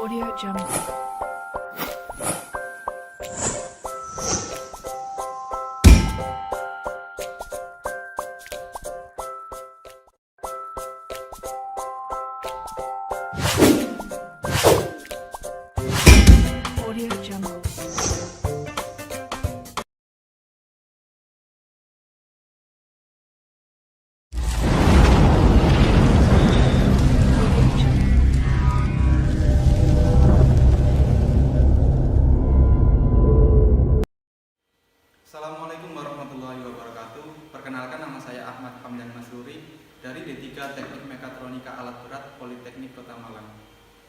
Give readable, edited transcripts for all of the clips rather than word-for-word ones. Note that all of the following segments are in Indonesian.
Audio Jungle. Audio Jungle. Assalamualaikum warahmatullahi wabarakatuh. Perkenalkan, nama saya Ahmad Hamdan Masruri dari D3 Teknik Mekatronika Alat Berat Politeknik Kota Malang.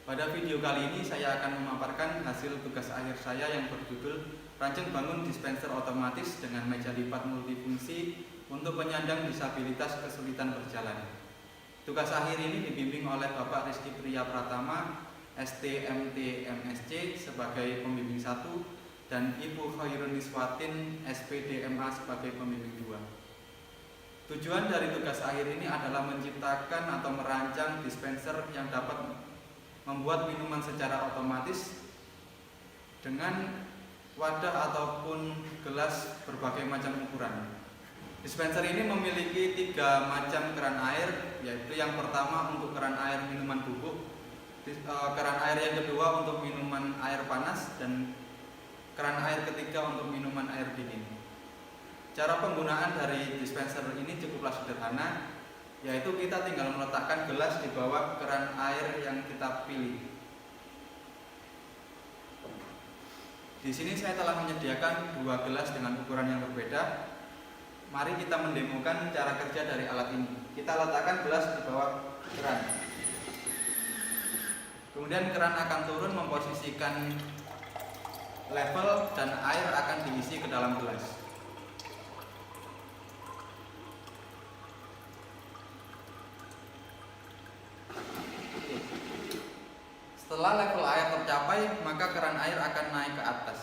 Pada video kali ini saya akan memaparkan hasil tugas akhir saya yang berjudul Rancang Bangun Dispenser Otomatis dengan Meja Lipat Multifungsi untuk Penyandang Disabilitas Kesulitan Berjalan. Tugas akhir ini dibimbing oleh Bapak Rizky Priya Pratama, STMT MSc sebagai pembimbing 1 dan Ibu Khairun Niswatin SPDMA sebagai pembimbing 2. Tujuan dari tugas akhir ini adalah menciptakan atau merancang dispenser yang dapat membuat minuman secara otomatis dengan wadah ataupun gelas berbagai macam ukuran. Dispenser ini memiliki 3 macam keran air, yaitu yang pertama untuk keran air minuman bubuk, keran air yang kedua untuk minuman air panas, dan keran air ketiga untuk minuman air dingin. Cara penggunaan dari dispenser ini cukuplah sederhana, yaitu kita tinggal meletakkan gelas di bawah keran air yang kita pilih. Di sini saya telah menyediakan 2 gelas dengan ukuran yang berbeda. Mari kita mendemokan cara kerja dari alat ini. Kita letakkan gelas di bawah keran. Kemudian keran akan turun memposisikan level dan air akan diisi ke dalam gelas. Setelah level air tercapai, maka keran air akan naik ke atas.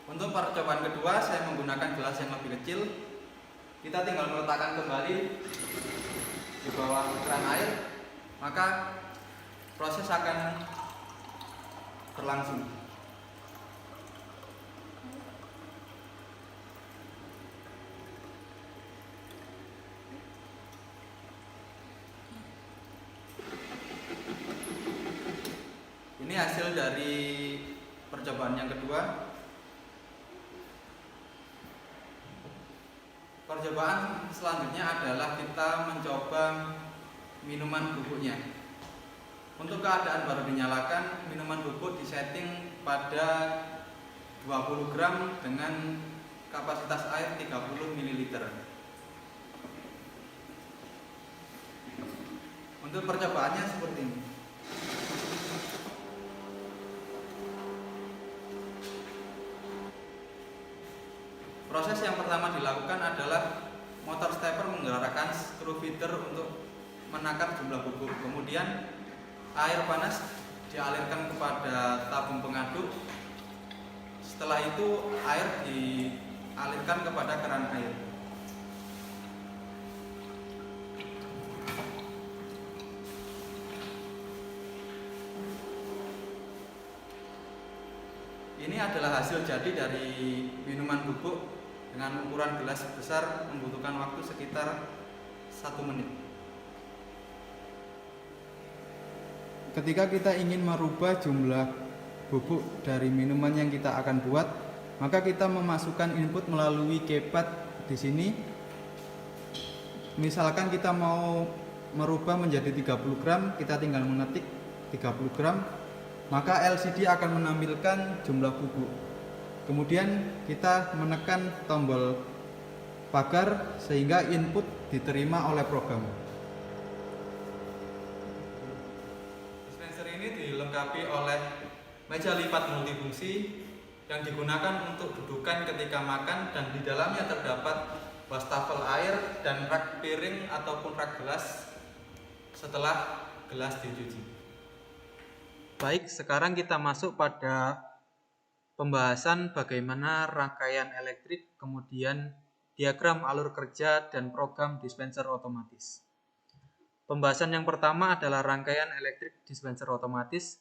Untuk percobaan kedua, saya menggunakan gelas yang lebih kecil. Kita tinggal meletakkan kembali di bawah keran air, maka proses akan berlangsung. Ini hasil dari percobaan yang kedua. Percobaan selanjutnya adalah kita mencoba minuman bubuknya. Untuk keadaan baru dinyalakan, minuman bubuk disetting pada 20 gram dengan kapasitas air 30 ml. Untuk percobaannya seperti ini. Proses yang pertama dilakukan adalah motor stepper menggerakkan screw feeder untuk menakar jumlah bubuk. Kemudian air panas dialirkan kepada tabung pengaduk. Setelah itu air dialirkan kepada keran air. Ini adalah hasil jadi dari minuman bubuk dengan ukuran gelas besar, membutuhkan waktu sekitar 1 menit. Ketika kita ingin merubah jumlah bubuk dari minuman yang kita akan buat, maka kita memasukkan input melalui keypad di sini. Misalkan kita mau merubah menjadi 30 gram, kita tinggal mengetik 30 gram, maka LCD akan menampilkan jumlah bubuk. Kemudian kita menekan tombol pagar sehingga input diterima oleh program. Dispenser ini dilengkapi oleh meja lipat multifungsi yang digunakan untuk dudukan ketika makan, dan di dalamnya terdapat wastafel air dan rak piring ataupun rak gelas setelah gelas dicuci. Baik, sekarang kita masuk pada pembahasan bagaimana rangkaian elektrik, kemudian diagram alur kerja dan program dispenser otomatis. Pembahasan yang pertama adalah rangkaian elektrik dispenser otomatis.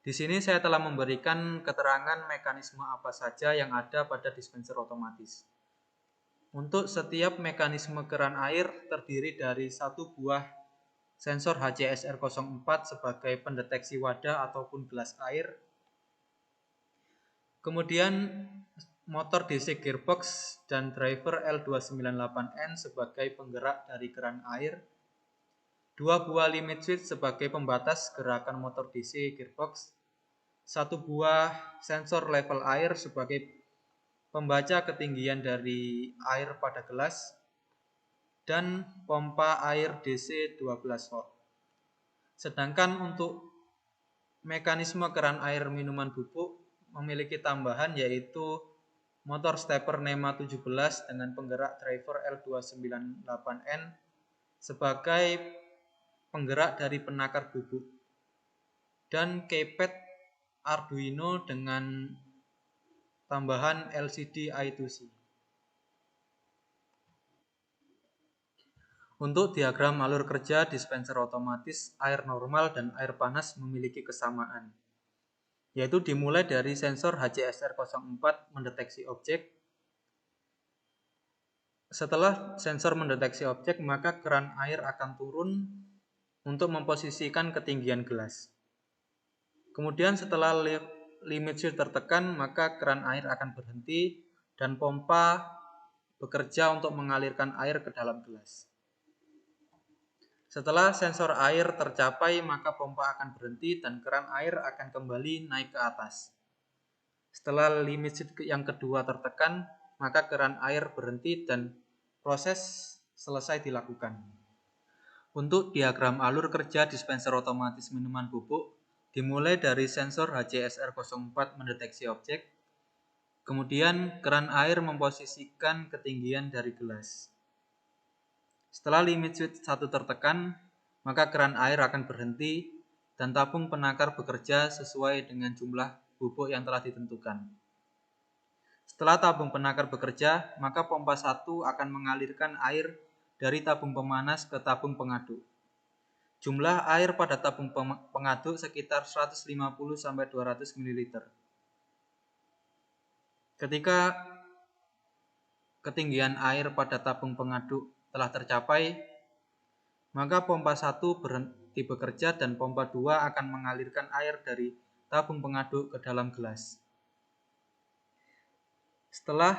Di sini saya telah memberikan keterangan mekanisme apa saja yang ada pada dispenser otomatis. Untuk setiap mekanisme keran air terdiri dari satu buah sensor HCSR04 sebagai pendeteksi wadah ataupun gelas air. Kemudian motor DC gearbox dan driver L298N sebagai penggerak dari keran air. Dua buah limit switch sebagai pembatas gerakan motor DC gearbox. Satu buah sensor level air sebagai pembaca ketinggian dari air pada gelas. Dan pompa air DC 12 volt. Sedangkan untuk mekanisme keran air minuman bubuk memiliki tambahan yaitu motor stepper NEMA 17 dengan penggerak driver L298N sebagai penggerak dari penakar bubuk dan keypad Arduino dengan tambahan LCD I2C. Untuk diagram alur kerja dispenser otomatis, air normal dan air panas memiliki kesamaan, yaitu dimulai dari sensor HCSR04 mendeteksi objek. Setelah sensor mendeteksi objek, maka keran air akan turun untuk memposisikan ketinggian gelas. Kemudian setelah limit switch tertekan, maka keran air akan berhenti dan pompa bekerja untuk mengalirkan air ke dalam gelas. Setelah sensor air tercapai, maka pompa akan berhenti dan keran air akan kembali naik ke atas. Setelah limit switch yang kedua tertekan, maka keran air berhenti dan proses selesai dilakukan. Untuk diagram alur kerja dispenser otomatis minuman bubuk, dimulai dari sensor HCSR04 mendeteksi objek, kemudian keran air memposisikan ketinggian dari gelas. Setelah limit switch 1 tertekan, maka keran air akan berhenti dan tabung penakar bekerja sesuai dengan jumlah bubuk yang telah ditentukan. Setelah tabung penakar bekerja, maka pompa 1 akan mengalirkan air dari tabung pemanas ke tabung pengaduk. Jumlah air pada tabung pengaduk sekitar 150-200 ml. Ketika ketinggian air pada tabung pengaduk telah tercapai, maka pompa 1 berhenti bekerja dan pompa 2 akan mengalirkan air dari tabung pengaduk ke dalam gelas. Setelah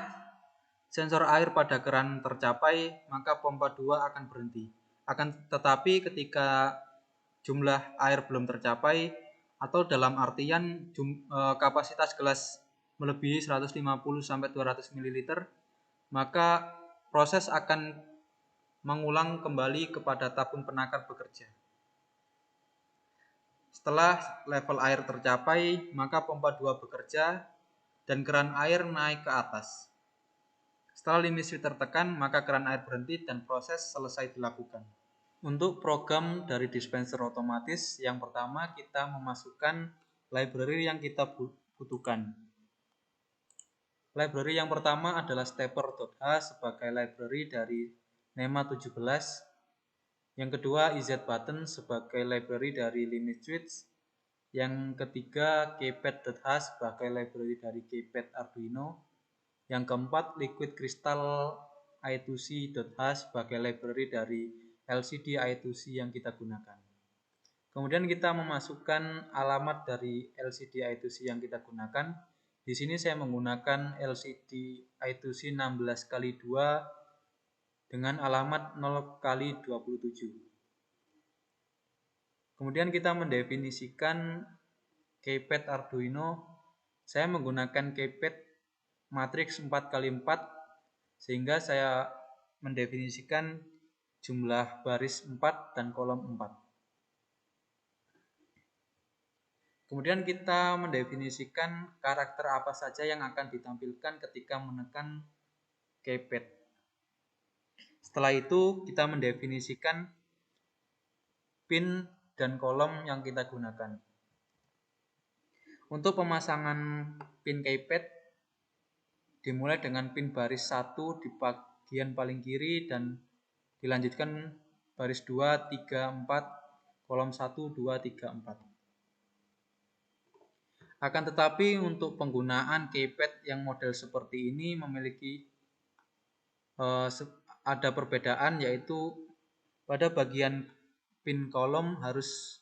sensor air pada keran tercapai, maka pompa 2 akan berhenti. Akan tetapi ketika jumlah air belum tercapai atau dalam artian kapasitas gelas melebihi 150-200 ml, maka proses akan mengulang kembali kepada tabung penakar bekerja. Setelah level air tercapai, maka pompa 2 bekerja dan keran air naik ke atas. Setelah limit switch tertekan, maka keran air berhenti dan proses selesai dilakukan. Untuk program dari dispenser otomatis, yang pertama kita memasukkan library yang kita butuhkan. Library yang pertama adalah stepper.h sebagai library dari NEMA 17. Yang kedua EZ-button sebagai library dari limit switch. Yang ketiga keypad.h sebagai library dari keypad Arduino. Yang keempat liquid crystal I2C.h sebagai library dari LCD I2C yang kita gunakan. Kemudian kita memasukkan alamat dari LCD I2C yang kita gunakan. Di sini saya menggunakan LCD I2C 16x2 dengan alamat 0x27. Kemudian kita mendefinisikan keypad Arduino. Saya menggunakan keypad matriks 4x4 sehingga saya mendefinisikan jumlah baris 4 dan kolom 4. Kemudian kita mendefinisikan karakter apa saja yang akan ditampilkan ketika menekan keypad. Setelah itu kita mendefinisikan pin dan kolom yang kita gunakan. Untuk pemasangan pin keypad dimulai dengan pin baris 1 di bagian paling kiri dan dilanjutkan baris 2, 3, 4, kolom 1, 2, 3, 4. Akan tetapi untuk penggunaan keypad yang model seperti ini memiliki ada perbedaan, yaitu pada bagian pin kolom harus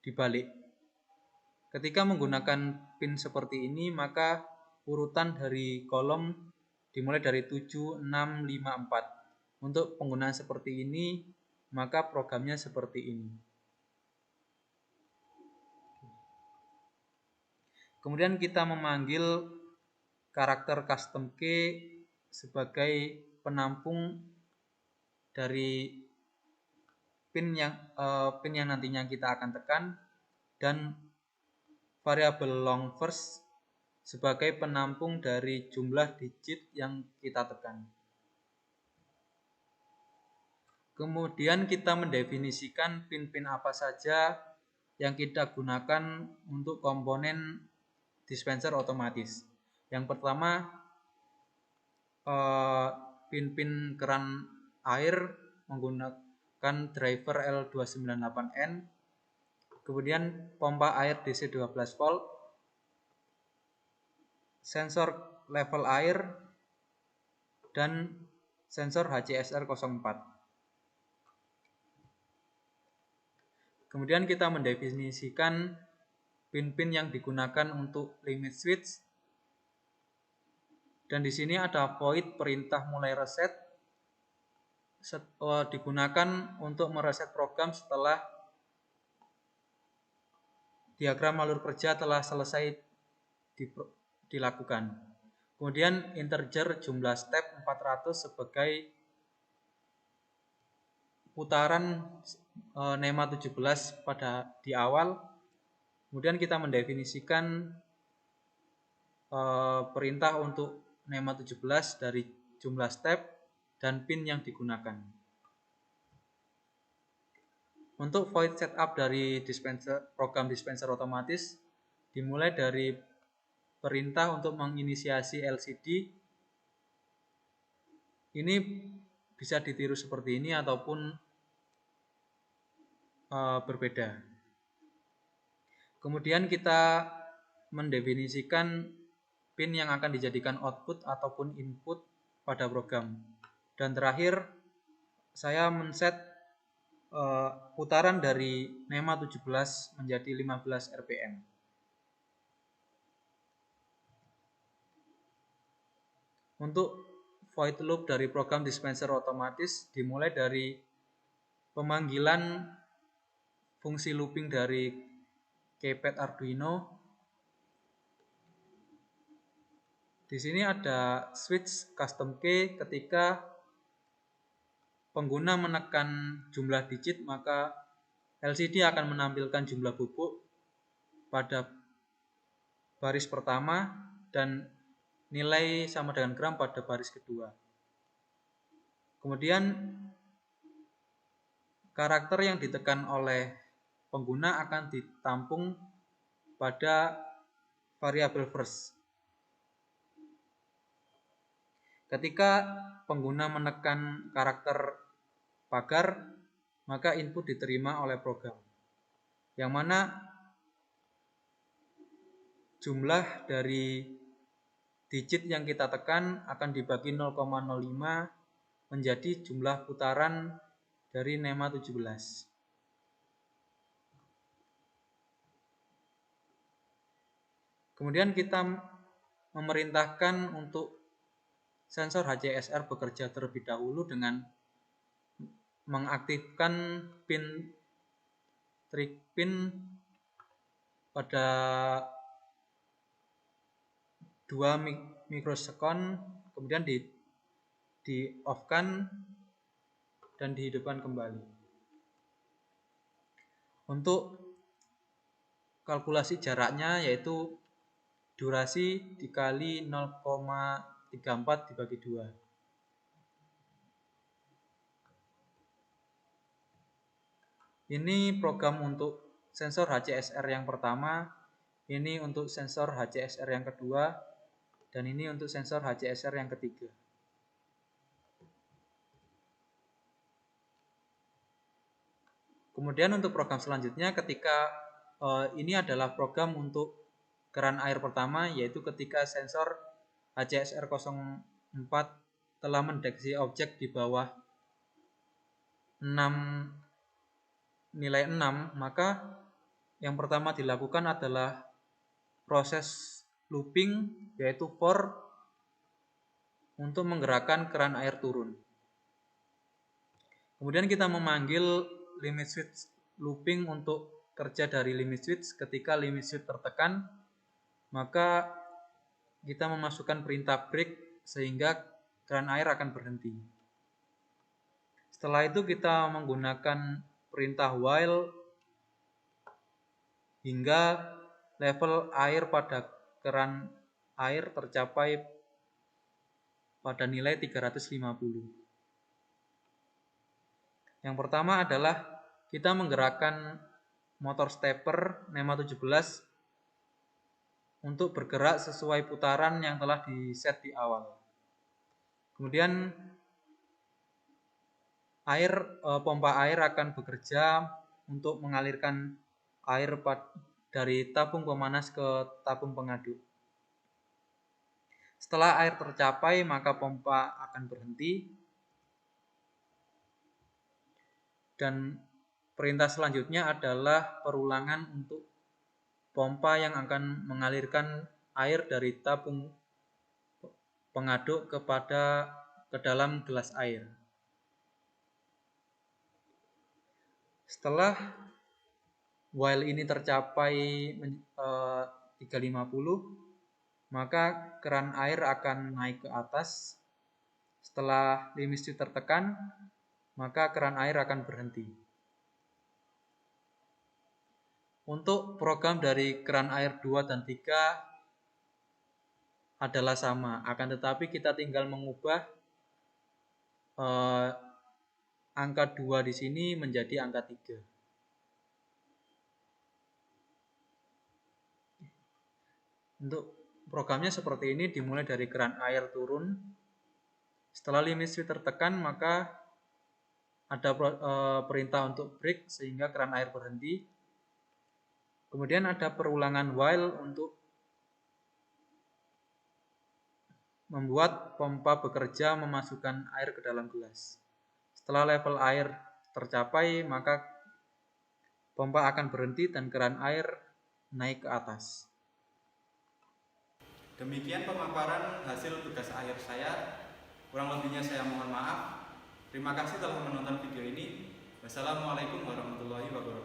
dibalik. Ketika menggunakan pin seperti ini, maka urutan dari kolom dimulai dari 7, 6, 5, 4. Untuk penggunaan seperti ini, maka programnya seperti ini. Kemudian kita memanggil karakter custom key sebagai penampung dari pin yang nantinya kita akan tekan, dan variabel long first sebagai penampung dari jumlah digit yang kita tekan. Kemudian kita mendefinisikan pin-pin apa saja yang kita gunakan untuk komponen dispenser otomatis. Yang pertama, pin-pin keran air menggunakan driver L298N, kemudian pompa air DC 12 volt, sensor level air, dan sensor HCSR 04. Kemudian kita mendefinisikan pin-pin yang digunakan untuk limit switch, dan di sini ada void perintah mulai reset, digunakan untuk mereset program setelah diagram alur kerja telah selesai dilakukan. Kemudian integer jumlah step 400 sebagai putaran NEMA 17 di awal. Kemudian kita mendefinisikan perintah untuk NEMA 17 dari jumlah step dan pin yang digunakan. Untuk void setup dari program dispenser otomatis dimulai dari perintah untuk menginisiasi LCD. Ini bisa ditiru seperti ini ataupun berbeda. Kemudian kita mendefinisikan pin yang akan dijadikan output ataupun input pada program. Dan terakhir, saya men-set putaran dari NEMA 17 menjadi 15 RPM. Untuk void loop dari program dispenser otomatis dimulai dari pemanggilan fungsi looping dari keypad Arduino. Di sini ada switch custom key. Ketika pengguna menekan jumlah digit, maka LCD akan menampilkan jumlah bubuk pada baris pertama dan nilai sama dengan gram pada baris kedua. Kemudian karakter yang ditekan oleh pengguna akan ditampung pada variabel first. Ketika pengguna menekan karakter pagar, maka input diterima oleh program, yang mana jumlah dari digit yang kita tekan akan dibagi 0,05 menjadi jumlah putaran dari NEMA 17. Kemudian kita memerintahkan untuk sensor HCSR bekerja terlebih dahulu dengan mengaktifkan trig pin pada 2 mikrosekon, kemudian di off-kan dan dihidupkan kembali. Untuk kalkulasi jaraknya yaitu durasi dikali 0,34 dibagi 2. Ini program untuk sensor HCSR yang pertama, ini untuk sensor HCSR yang kedua, dan ini untuk sensor HCSR yang ketiga. Kemudian untuk program selanjutnya ketika ini adalah program untuk keran air pertama, yaitu ketika sensor HCSR 04 telah mendeteksi objek di bawah 6 nilai 6, maka yang pertama dilakukan adalah proses looping, yaitu for untuk menggerakkan keran air turun. Kemudian kita memanggil limit switch looping untuk kerja dari limit switch. Ketika limit switch tertekan, maka kita memasukkan perintah break sehingga keran air akan berhenti. Setelah itu kita menggunakan perintah while hingga level air pada keran air tercapai pada nilai 350. Yang pertama adalah kita menggerakkan motor stepper NEMA 17 untuk bergerak sesuai putaran yang telah di-set di awal. Kemudian pompa air akan bekerja untuk mengalirkan air dari tabung pemanas ke tabung pengaduk. Setelah air tercapai, maka pompa akan berhenti. Dan perintah selanjutnya adalah perulangan untuk pompa yang akan mengalirkan air dari tabung pengaduk ke dalam gelas air. Setelah while ini tercapai 350, maka keran air akan naik ke atas. Setelah limit switch tertekan, maka keran air akan berhenti. Untuk program dari keran air 2 dan 3 adalah sama, akan tetapi kita tinggal mengubah angka 2 di sini menjadi angka 3. Untuk programnya seperti ini, dimulai dari keran air turun. Setelah limit switch tertekan, maka ada perintah untuk break sehingga keran air berhenti. Kemudian ada perulangan while untuk membuat pompa bekerja memasukkan air ke dalam gelas. Setelah level air tercapai, maka pompa akan berhenti dan keran air naik ke atas. Demikian pemaparan hasil tugas akhir saya. Kurang lebihnya saya mohon maaf. Terima kasih telah menonton video ini. Wassalamualaikum warahmatullahi wabarakatuh.